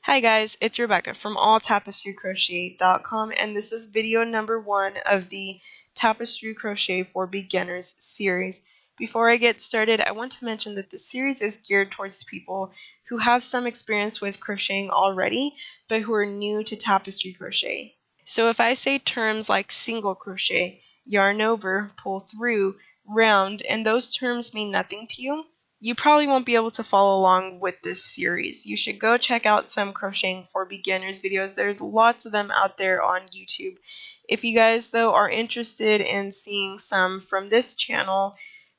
Hi guys, it's Rebecca from alltapestrycrochet.com, and this is video number 1 of the Tapestry Crochet for Beginners series. Before I get started, I want to mention that the series is geared towards people who have some experience with crocheting already, but who are new to tapestry crochet. So if I say terms like single crochet, yarn over, pull through, round, and those terms mean nothing to you, you probably won't be able to follow along with this series. You should go check out some crocheting for beginners videos. There's lots of them out there on YouTube. If you guys though are interested in seeing some from this channel,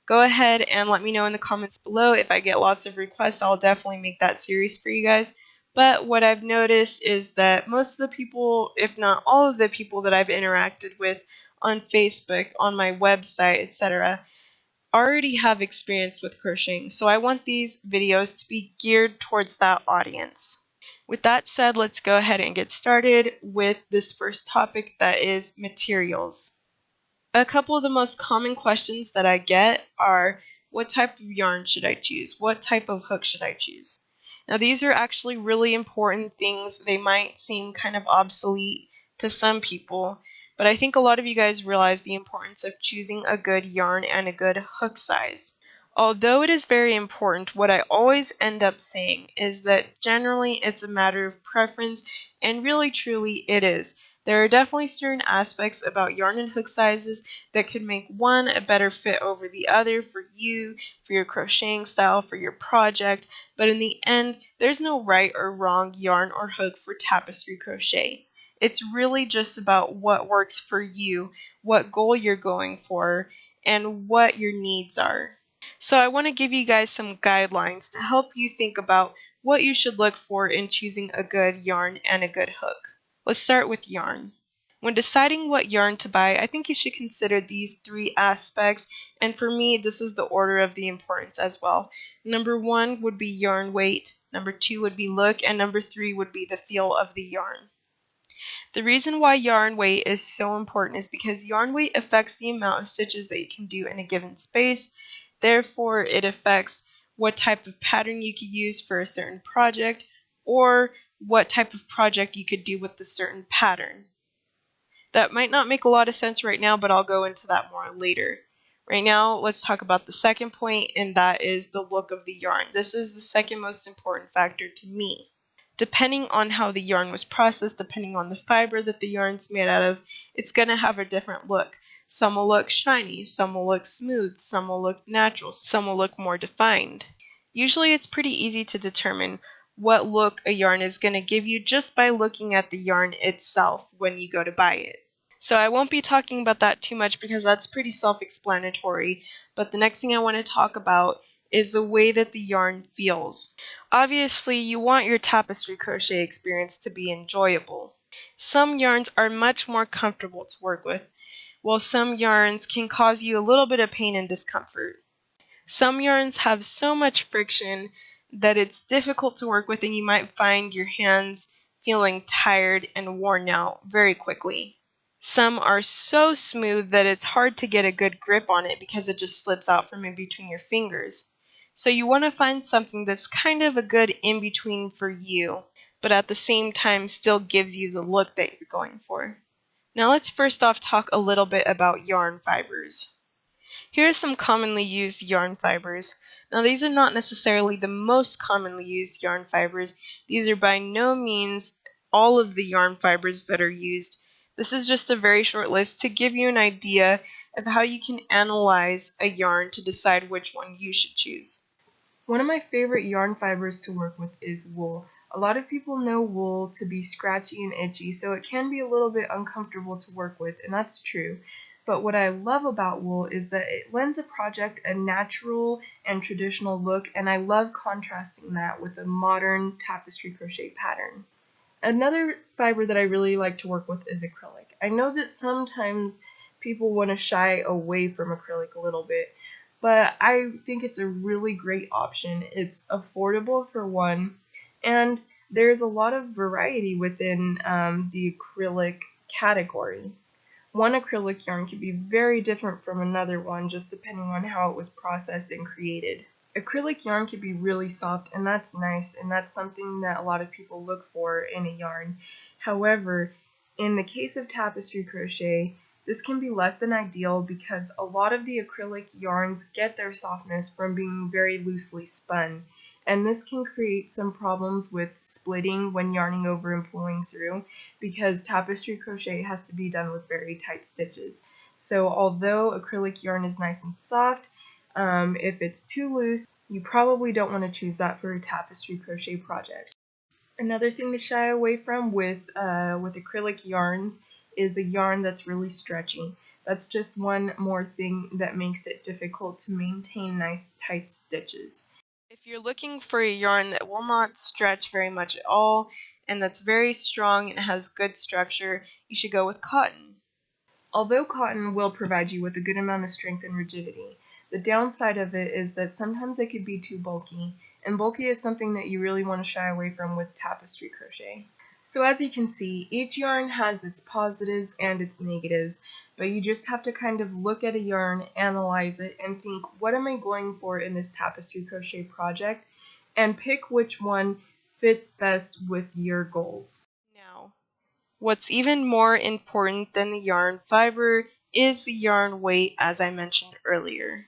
go ahead and let me know in the comments below. If I get lots of requests, I'll definitely make that series for you guys. But what I've noticed is that most of the people, if not all of the people that I've interacted with on Facebook, on my website, etc., already have experience with crocheting, so I want these videos to be geared towards that audience. With that said, let's go ahead and get started with this first topic, that is materials. A couple of the most common questions that I get are, what type of yarn should I choose? What type of hook should I choose? Now these are actually really important things. They might seem kind of obsolete to some people, but I think a lot of you guys realize the importance of choosing a good yarn and a good hook size. Although it is very important, what I always end up saying is that generally it's a matter of preference, and really truly it is. There are definitely certain aspects about yarn and hook sizes that could make one a better fit over the other for you, for your crocheting style, for your project, but in the end, there's no right or wrong yarn or hook for tapestry crochet. It's really just about what works for you, what goal you're going for, and what your needs are. So I want to give you guys some guidelines to help you think about what you should look for in choosing a good yarn and a good hook. Let's start with yarn. When deciding what yarn to buy, I think you should consider these 3 aspects, and for me, this is the order of the importance as well. Number 1 would be yarn weight, number 2 would be look, and number 3 would be the feel of the yarn. The reason why yarn weight is so important is because yarn weight affects the amount of stitches that you can do in a given space. Therefore, it affects what type of pattern you could use for a certain project, or what type of project you could do with a certain pattern. That might not make a lot of sense right now, but I'll go into that more later. Right now, let's talk about the second point, and that is the look of the yarn. This is the second most important factor to me. Depending on how the yarn was processed, depending on the fiber that the yarn's made out of, it's going to have a different look. Some will look shiny, some will look smooth, some will look natural, some will look more defined. Usually it's pretty easy to determine what look a yarn is going to give you just by looking at the yarn itself when you go to buy it. So I won't be talking about that too much because that's pretty self-explanatory, but the next thing I want to talk about is the way that the yarn feels. Obviously, you want your tapestry crochet experience to be enjoyable. Some yarns are much more comfortable to work with, while some yarns can cause you a little bit of pain and discomfort. Some yarns have so much friction that it's difficult to work with, and you might find your hands feeling tired and worn out very quickly. Some are so smooth that it's hard to get a good grip on it because it just slips out from in between your fingers. So you want to find something that's kind of a good in-between for you, but at the same time still gives you the look that you're going for. Now let's first off talk a little bit about yarn fibers. Here are some commonly used yarn fibers. Now these are not necessarily the most commonly used yarn fibers. These are by no means all of the yarn fibers that are used. This is just a very short list to give you an idea of how you can analyze a yarn to decide which one you should choose. One of my favorite yarn fibers to work with is wool. A lot of people know wool to be scratchy and itchy, so it can be a little bit uncomfortable to work with, and that's true. But what I love about wool is that it lends a project a natural and traditional look, and I love contrasting that with a modern tapestry crochet pattern. Another fiber that I really like to work with is acrylic. I know that sometimes people want to shy away from acrylic a little bit, but I think it's a really great option. It's affordable for one, and there's a lot of variety within the acrylic category. One acrylic yarn can be very different from another one just depending on how it was processed and created. Acrylic yarn can be really soft, and that's nice, and that's something that a lot of people look for in a yarn. However, in the case of tapestry crochet, this can be less than ideal because a lot of the acrylic yarns get their softness from being very loosely spun, and this can create some problems with splitting when yarning over and pulling through because tapestry crochet has to be done with very tight stitches. So although acrylic yarn is nice and soft, if it's too loose, you probably don't want to choose that for a tapestry crochet project. Another thing to shy away from with acrylic yarns is a yarn that's really stretchy. That's just one more thing that makes it difficult to maintain nice tight stitches. If you're looking for a yarn that will not stretch very much at all and that's very strong and has good structure, you should go with cotton. Although cotton will provide you with a good amount of strength and rigidity, the downside of it is that sometimes it could be too bulky, and bulky is something that you really want to shy away from with tapestry crochet. So as you can see, each yarn has its positives and its negatives, but you just have to kind of look at a yarn, analyze it, and think, what am I going for in this tapestry crochet project, and pick which one fits best with your goals. Now, what's even more important than the yarn fiber is the yarn weight, as I mentioned earlier.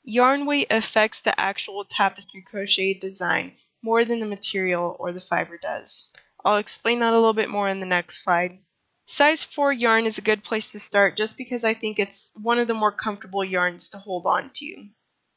Yarn weight affects the actual tapestry crochet design more than the material or the fiber does. I'll explain that a little bit more in the next slide. Size 4 yarn is a good place to start just because I think it's one of the more comfortable yarns to hold on to.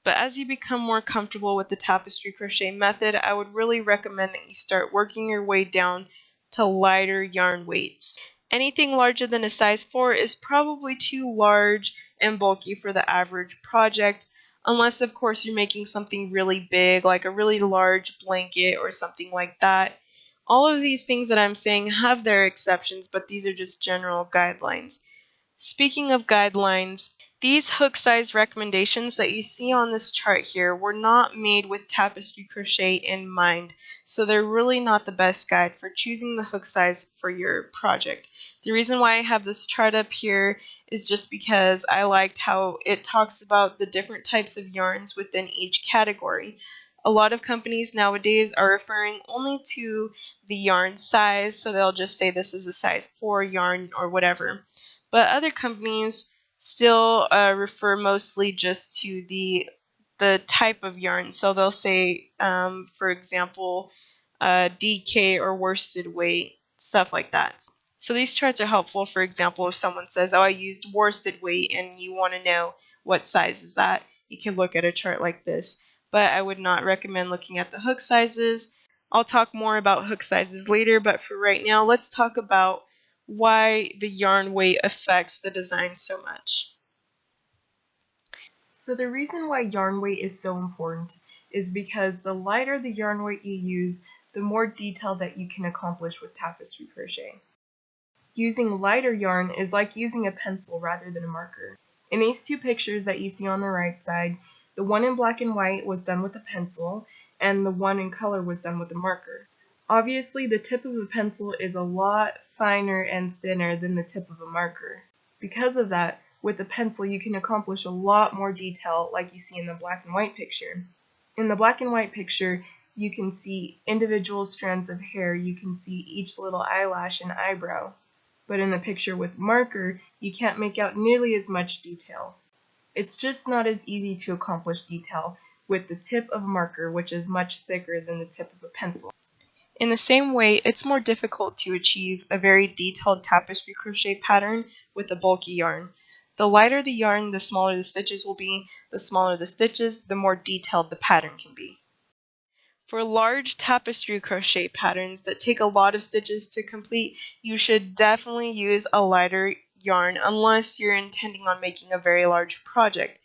But as you become more comfortable with the tapestry crochet method, I would really recommend that you start working your way down to lighter yarn weights. Anything larger than a size 4 is probably too large and bulky for the average project, unless of course you're making something really big like a really large blanket or something like that. All of these things that I'm saying have their exceptions, but these are just general guidelines. Speaking of guidelines, these hook size recommendations that you see on this chart here were not made with tapestry crochet in mind, so they're really not the best guide for choosing the hook size for your project. The reason why I have this chart up here is just because I liked how it talks about the different types of yarns within each category. A lot of companies nowadays are referring only to the yarn size, so they'll just say this is a size 4 yarn or whatever. But other companies still refer mostly just to the type of yarn. So they'll say, for example, DK or worsted weight, stuff like that. So these charts are helpful. For example, if someone says, oh, I used worsted weight, and you want to know what size is that, you can look at a chart like this. But I would not recommend looking at the hook sizes. I'll talk more about hook sizes later, but for right now, let's talk about why the yarn weight affects the design so much. So the reason why yarn weight is so important is because the lighter the yarn weight you use, the more detail that you can accomplish with tapestry crochet. Using lighter yarn is like using a pencil rather than a marker. In these two pictures that you see on the right side, the one in black and white was done with a pencil, and the one in color was done with a marker. Obviously, the tip of a pencil is a lot finer and thinner than the tip of a marker. Because of that, with a pencil you can accomplish a lot more detail like you see in the black and white picture. In the black and white picture, you can see individual strands of hair, you can see each little eyelash and eyebrow. But in the picture with marker, you can't make out nearly as much detail. It's just not as easy to accomplish detail with the tip of a marker, which is much thicker than the tip of a pencil. In the same way, it's more difficult to achieve a very detailed tapestry crochet pattern with a bulky yarn. The lighter the yarn, the smaller the stitches will be. The smaller the stitches, the more detailed the pattern can be. For large tapestry crochet patterns that take a lot of stitches to complete, you should definitely use a lighter yarn unless you're intending on making a very large project.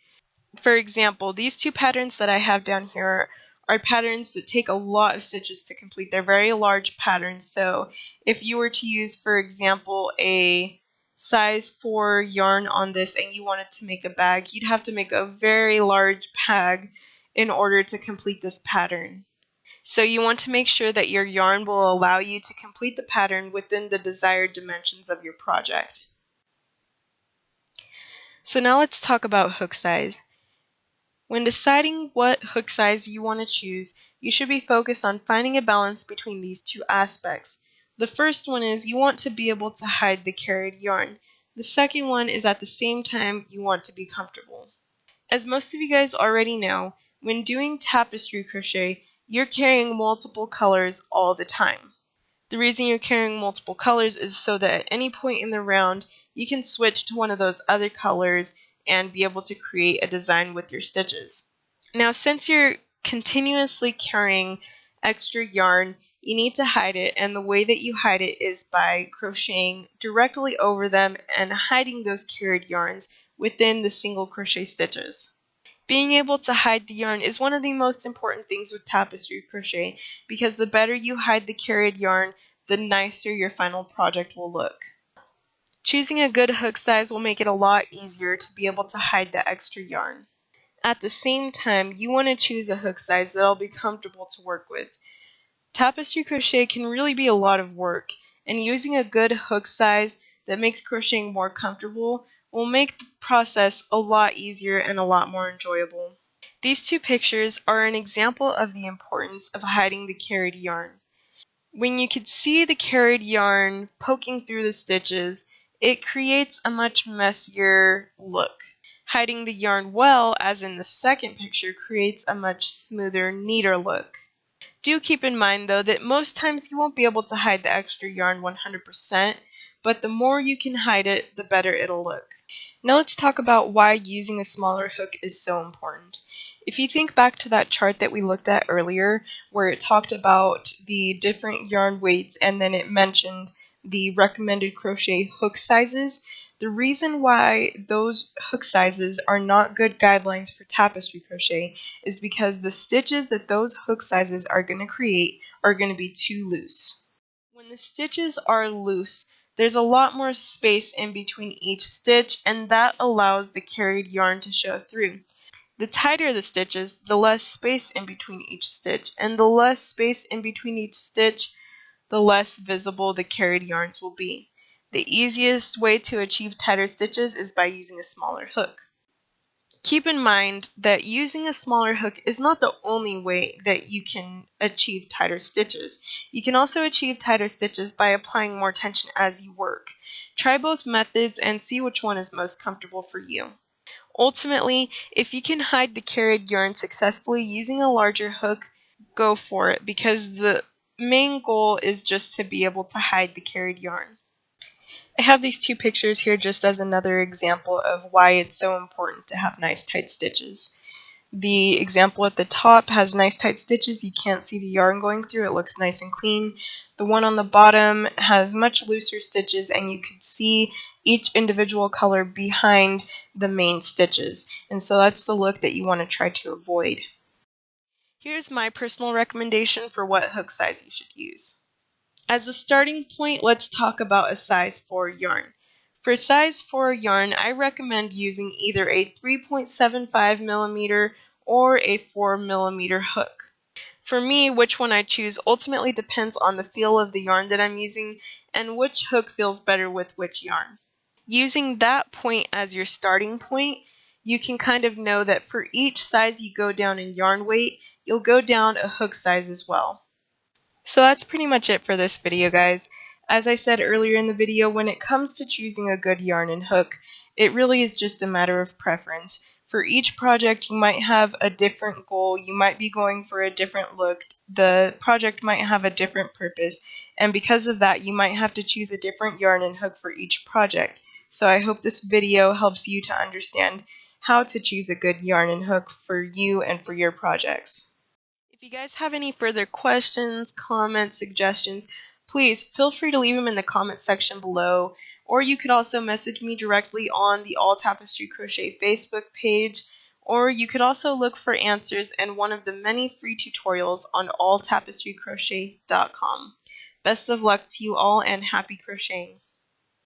For example, these two patterns that I have down here are patterns that take a lot of stitches to complete. They're very large patterns, so if you were to use, for example, a size 4 yarn on this and you wanted to make a bag, you'd have to make a very large bag in order to complete this pattern. So you want to make sure that your yarn will allow you to complete the pattern within the desired dimensions of your project. So now let's talk about hook size. When deciding what hook size you want to choose, you should be focused on finding a balance between these two aspects. The first one is you want to be able to hide the carried yarn. The second one is at the same time you want to be comfortable. As most of you guys already know, when doing tapestry crochet, you're carrying multiple colors all the time. The reason you're carrying multiple colors is so that at any point in the round, you can switch to one of those other colors and be able to create a design with your stitches. Now, since you're continuously carrying extra yarn, you need to hide it, and the way that you hide it is by crocheting directly over them and hiding those carried yarns within the single crochet stitches. Being able to hide the yarn is one of the most important things with tapestry crochet, because the better you hide the carried yarn, the nicer your final project will look. Choosing a good hook size will make it a lot easier to be able to hide the extra yarn. At the same time, you want to choose a hook size that'll be comfortable to work with. Tapestry crochet can really be a lot of work, and using a good hook size that makes crocheting more comfortable will make the process a lot easier and a lot more enjoyable. These two pictures are an example of the importance of hiding the carried yarn. When you can see the carried yarn poking through the stitches, it creates a much messier look. Hiding the yarn well, as in the second picture, creates a much smoother, neater look. Do keep in mind though that most times you won't be able to hide the extra yarn 100%, but the more you can hide it, the better it'll look. Now let's talk about why using a smaller hook is so important. If you think back to that chart that we looked at earlier, where it talked about the different yarn weights and then it mentioned the recommended crochet hook sizes, the reason why those hook sizes are not good guidelines for tapestry crochet is because the stitches that those hook sizes are going to create are going to be too loose. When the stitches are loose, there's a lot more space in between each stitch, and that allows the carried yarn to show through. The tighter the stitches, the less space in between each stitch, and the less space in between each stitch, the less visible the carried yarns will be. The easiest way to achieve tighter stitches is by using a smaller hook. Keep in mind that using a smaller hook is not the only way that you can achieve tighter stitches. You can also achieve tighter stitches by applying more tension as you work. Try both methods and see which one is most comfortable for you. Ultimately, if you can hide the carried yarn successfully using a larger hook, go for it, because the main goal is just to be able to hide the carried yarn. I have these two pictures here just as another example of why it's so important to have nice tight stitches. The example at the top has nice tight stitches. You can't see the yarn going through. It looks nice and clean. The one on the bottom has much looser stitches, and you can see each individual color behind the main stitches. And so that's the look that you want to try to avoid. Here's my personal recommendation for what hook size you should use. As a starting point, let's talk about a size 4 yarn. For size 4 yarn, I recommend using either a 3.75mm or a 4mm hook. For me, which one I choose ultimately depends on the feel of the yarn that I'm using and which hook feels better with which yarn. Using that point as your starting point, you can kind of know that for each size you go down in yarn weight, you'll go down a hook size as well. So that's pretty much it for this video, guys. As I said earlier in the video, when it comes to choosing a good yarn and hook, it really is just a matter of preference. For each project, you might have a different goal, you might be going for a different look, the project might have a different purpose, and because of that, you might have to choose a different yarn and hook for each project. So I hope this video helps you to understand how to choose a good yarn and hook for you and for your projects. If you guys have any further questions, comments, suggestions, please feel free to leave them in the comment section below, or you could also message me directly on the All Tapestry Crochet Facebook page, or you could also look for answers in one of the many free tutorials on alltapestrycrochet.com. Best of luck to you all and happy crocheting!